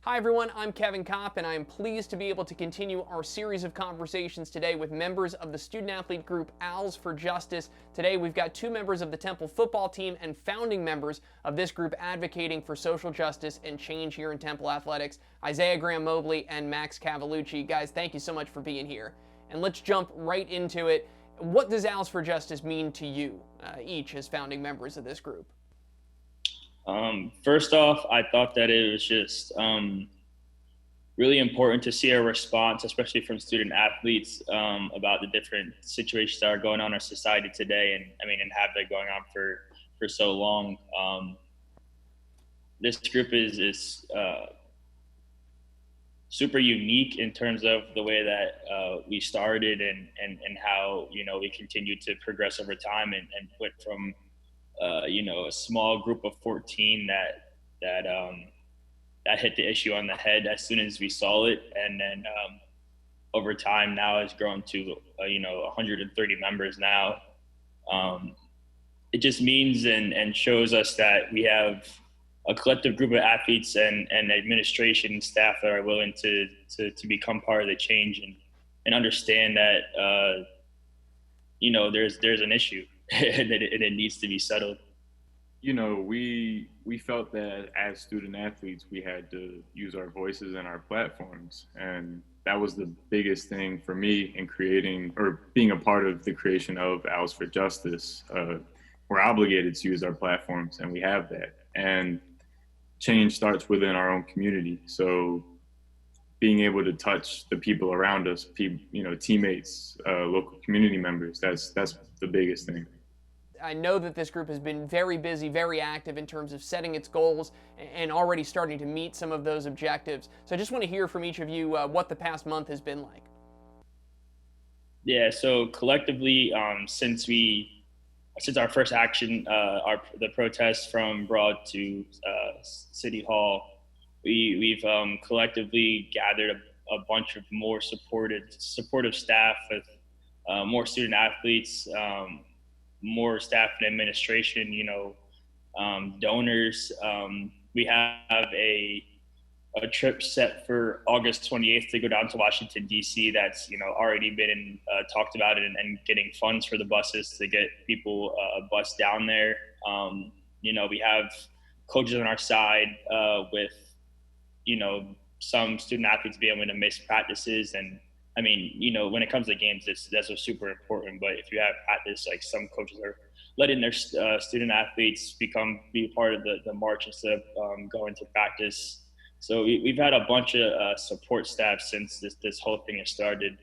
Hi everyone, I'm Kevin Kopp, and I am pleased to be able to continue our series of conversations today with members of the student-athlete group Owls for Justice. Today we've got two members of the Temple football team and founding members of this group advocating for social justice and change here in Temple athletics, Isaiah Graham-Mobley and Max Cavallucci. Guys, thank you so much for being here. And let's jump right into it. What does Owls for Justice mean to you, each as founding members of this group? First off, I thought that it was just really important to see a response, especially from student athletes, about the different situations that are going on in our society today, and have been going on for so long. This group is super unique in terms of the way that we started and how we continued to progress over time and went from a small group of 14 that hit the issue on the head as soon as we saw it, and then over time now has grown to 130 members now. It just means and shows us that we have a collective group of athletes and administration and staff that are willing to become part of the change and understand that there's an issue and it needs to be settled. We felt that as student athletes, we had to use our voices and our platforms. And that was the biggest thing for me in creating or being a part of the creation of Owls for Justice. We're obligated to use our platforms, and we have that. And change starts within our own community. So being able to touch the people around us, teammates, local community members, that's the biggest thing. I know that this group has been very busy, very active in terms of setting its goals and already starting to meet some of those objectives. So I just want to hear from each of you what the past month has been like. Yeah, so collectively, since our first action, the protest from Broad to City Hall, we've collectively gathered a bunch of more supportive staff with more student athletes, more staff and administration, donors. We have a trip set for August 28th to go down to Washington, D.C. that's, already been talked about and getting funds for the buses to get people a bus down there. We have coaches on our side with, some student athletes being able to miss practices. And when it comes to games, that's super important. But if you have practice, like some coaches are letting their student athletes be part of the march instead of going to practice. So we've had a bunch of support staff since this whole thing has started.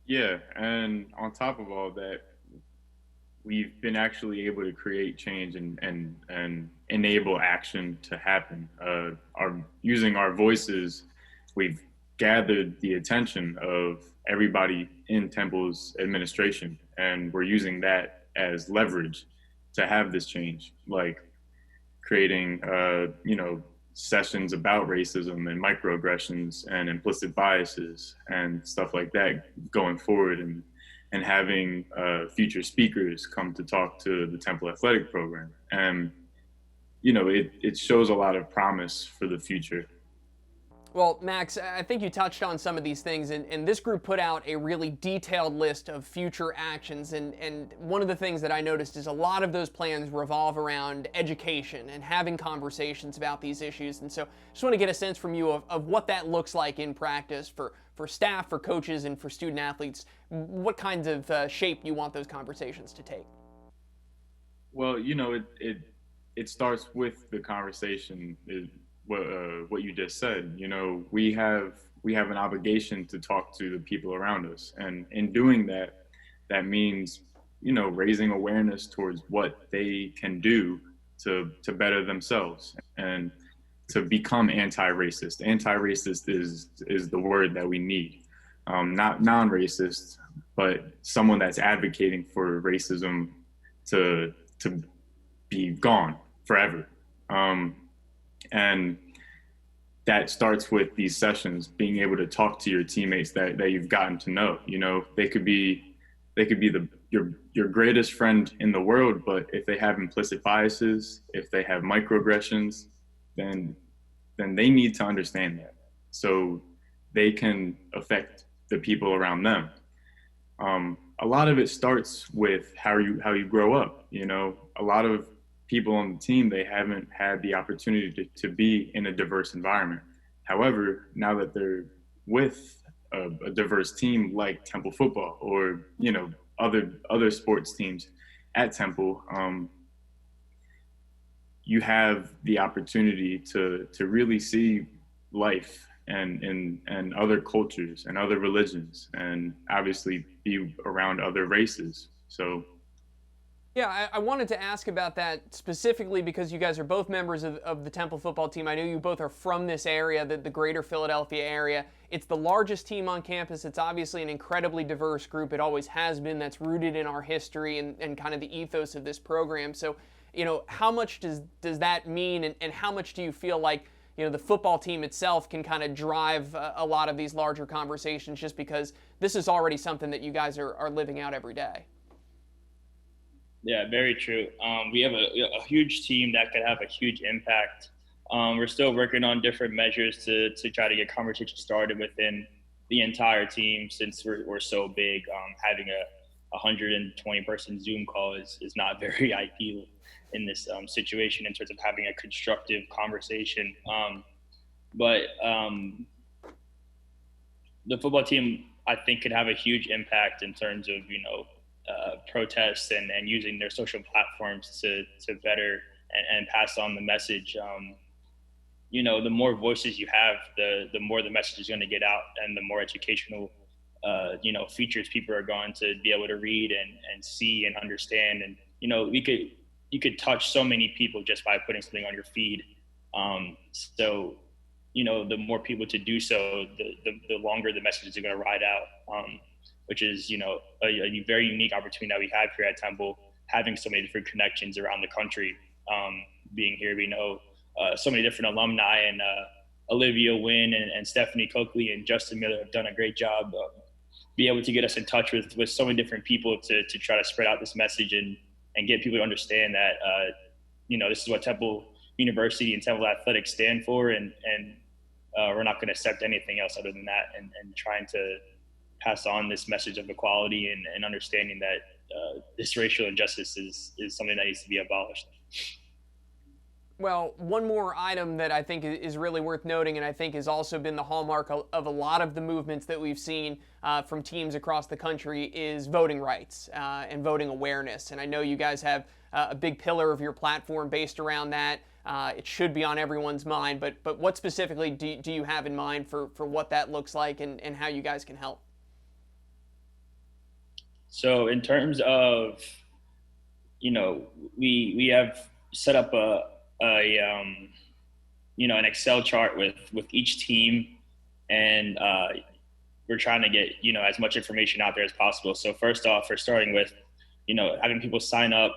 Yeah, and on top of all that, we've been actually able to create change and enable action to happen. Using our voices, we've gathered the attention of everybody in Temple's administration, and we're using that as leverage to have this change, like creating sessions about racism and microaggressions and implicit biases and stuff like that going forward, and having future speakers come to talk to the Temple athletic program. And it shows a lot of promise for the future. Well, Max, I think you touched on some of these things, and this group put out a really detailed list of future actions, and one of the things that I noticed is a lot of those plans revolve around education and having conversations about these issues. And so I just want to get a sense from you of what that looks like in practice for staff, for coaches, and for student athletes. What kinds of shape you want those conversations to take? Well, it starts with the conversation. What you just said, we have an obligation to talk to the people around us, and in doing that, that means raising awareness towards what they can do to better themselves and to become anti-racist. Anti-racist is the word that we need, not non-racist, but someone that's advocating for racism to be gone forever. And that starts with these sessions, being able to talk to your teammates that you've gotten to know. They could be your greatest friend in the world, but if they have implicit biases, if they have microaggressions, then then they need to understand that so they can affect the people around them. A lot of it starts with how you grow up. You know, a lot of people on the team, they haven't had the opportunity to be in a diverse environment. However, now that they're with a diverse team like Temple football or, you know, other sports teams at Temple, you have the opportunity to really see life and other cultures and other religions, and obviously be around other races. So yeah, I wanted to ask about that specifically because you guys are both members of the Temple football team. I know you both are from this area, the greater Philadelphia area. It's the largest team on campus. It's obviously an incredibly diverse group. It always has been. That's rooted in our history and kind of the ethos of this program. So, you know, how much does that mean, and how much do you feel like, you know, the football team itself can kind of drive a lot of these larger conversations, just because this is already something that you guys are living out every day? Yeah, very true. We have a huge team that could have a huge impact. We're still working on different measures to try to get conversation started within the entire team, since we're so big. Having a 120 person Zoom call is not very ideal in this situation in terms of having a constructive conversation. But the football team, I think, could have a huge impact in terms of, you know, protests and using their social platforms to better and pass on the message. You know, the more voices you have, the more the message is going to get out, and the more educational, you know, features people are going to be able to read and see and understand. And, you know, you could touch so many people just by putting something on your feed. So, you know, the more people to do so, the longer the messages are going to ride out. Which is, you know, a very unique opportunity that we have here at Temple, having so many different connections around the country. Being here, we know so many different alumni, and Olivia Wynn and Stephanie Coakley and Justin Miller have done a great job be able to get us in touch with so many different people to try to spread out this message and get people to understand that, you know, this is what Temple University and Temple Athletics stand for, and we're not going to accept anything else other than that, and trying to pass on this message of equality and understanding that this racial injustice is something that needs to be abolished. Well, one more item that I think is really worth noting, and I think has also been the hallmark of a lot of the movements that we've seen from teams across the country, is voting rights and voting awareness. And I know you guys have a big pillar of your platform based around that. It should be on everyone's mind, but what specifically do you have in mind for what that looks like and how you guys can help? So in terms of, you know, we have set up you know, an Excel chart with each team, and we're trying to get, you know, as much information out there as possible. So first off, we're starting with, you know, having people sign up,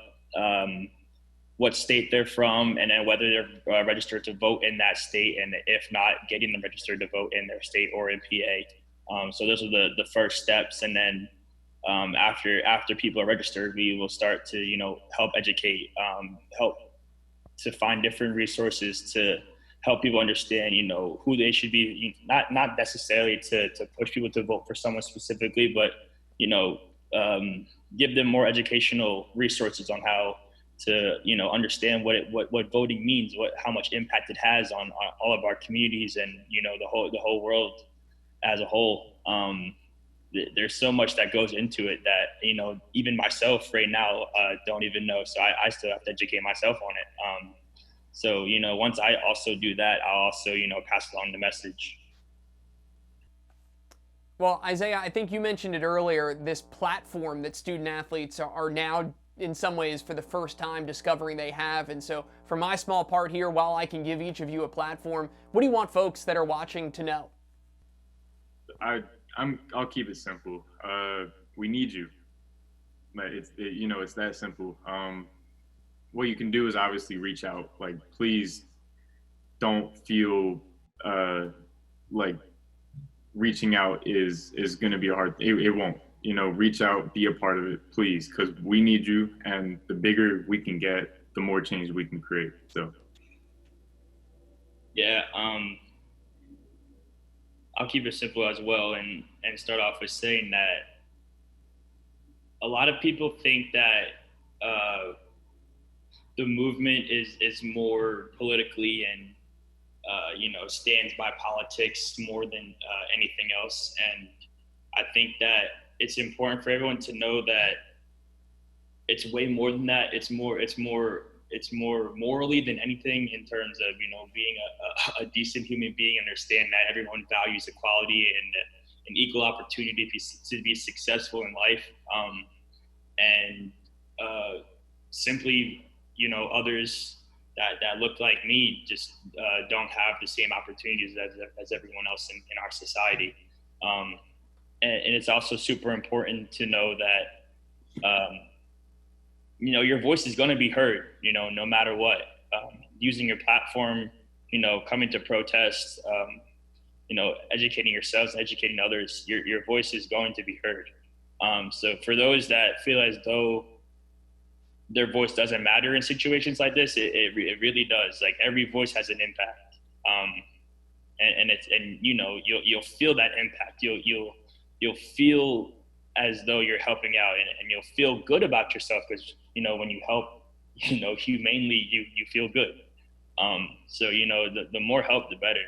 what state they're from, and then whether they're registered to vote in that state, and if not, getting them registered to vote in their state or in PA. So those are the first steps, and then after people are registered, we will start to, you know, help educate, help to find different resources to help people understand, you know, who they should be, not necessarily to push people to vote for someone specifically, but, you know, give them more educational resources on how to, you know, understand what voting means, how much impact it has on all of our communities and, you know, the whole world as a whole. There's so much that goes into it that, you know, even myself right now don't even know. So I still have to educate myself on it. So, you know, once I also do that, I'll also, you know, pass along the message. Well, Isaiah, I think you mentioned it earlier, this platform that student athletes are now in some ways for the first time discovering they have. And so for my small part here, while I can give each of you a platform, what do you want folks that are watching to know? I'll keep it simple. We need you. You know, it's that simple. What you can do is obviously reach out. Like, please don't feel like reaching out is going to be a hard. It won't. You know, reach out, be a part of it, please, because we need you. And the bigger we can get, the more change we can create. So. Yeah, I'll keep it simple as well, and start off with saying that a lot of people think that the movement is more politically and stands by politics more than anything else. And I think that it's important for everyone to know that it's way more than that. It's more morally than anything, in terms of being a decent human being, understand that everyone values equality and an equal opportunity to be successful in life, and simply others that look like me just don't have the same opportunities as everyone else in our society. And it's also super important to know that your voice is going to be heard, no matter what. Using your platform, coming to protests, educating yourselves, educating others, your voice is going to be heard. So for those that feel as though their voice doesn't matter in situations like this, it really does. Like, every voice has an impact, and you'll feel that impact. You'll feel as though you're helping out, and you'll feel good about yourself, because when you help, humanely, you feel good. So the more help, the better.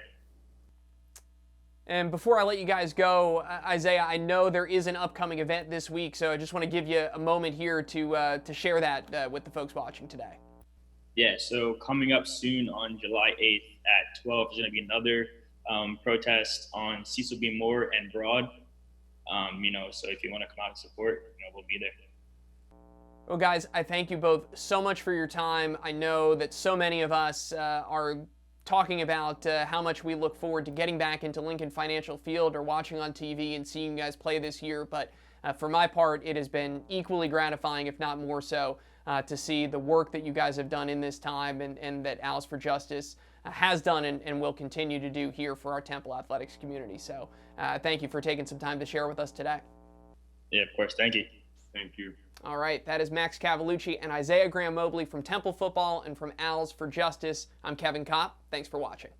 And before I let you guys go, Isaiah, I know there is an upcoming event this week, so I just want to give you a moment here to share that with the folks watching today. Yeah, so coming up soon on July 8th at 12 is going to be another protest on Cecil B. Moore and Broad. So if you want to come out and support, we'll be there. Well, guys, I thank you both so much for your time. I know that so many of us are talking about how much we look forward to getting back into Lincoln Financial Field or watching on TV and seeing you guys play this year. But for my part, it has been equally gratifying, if not more so, to see the work that you guys have done in this time, and that Owls for Justice has done and will continue to do here for our Temple athletics community. So thank you for taking some time to share with us today. Yeah, of course. Thank you. Thank you. All right, that is Max Cavallucci and Isaiah Graham-Mobley from Temple Football and from Owls for Justice. I'm Kevin Kopp. Thanks for watching.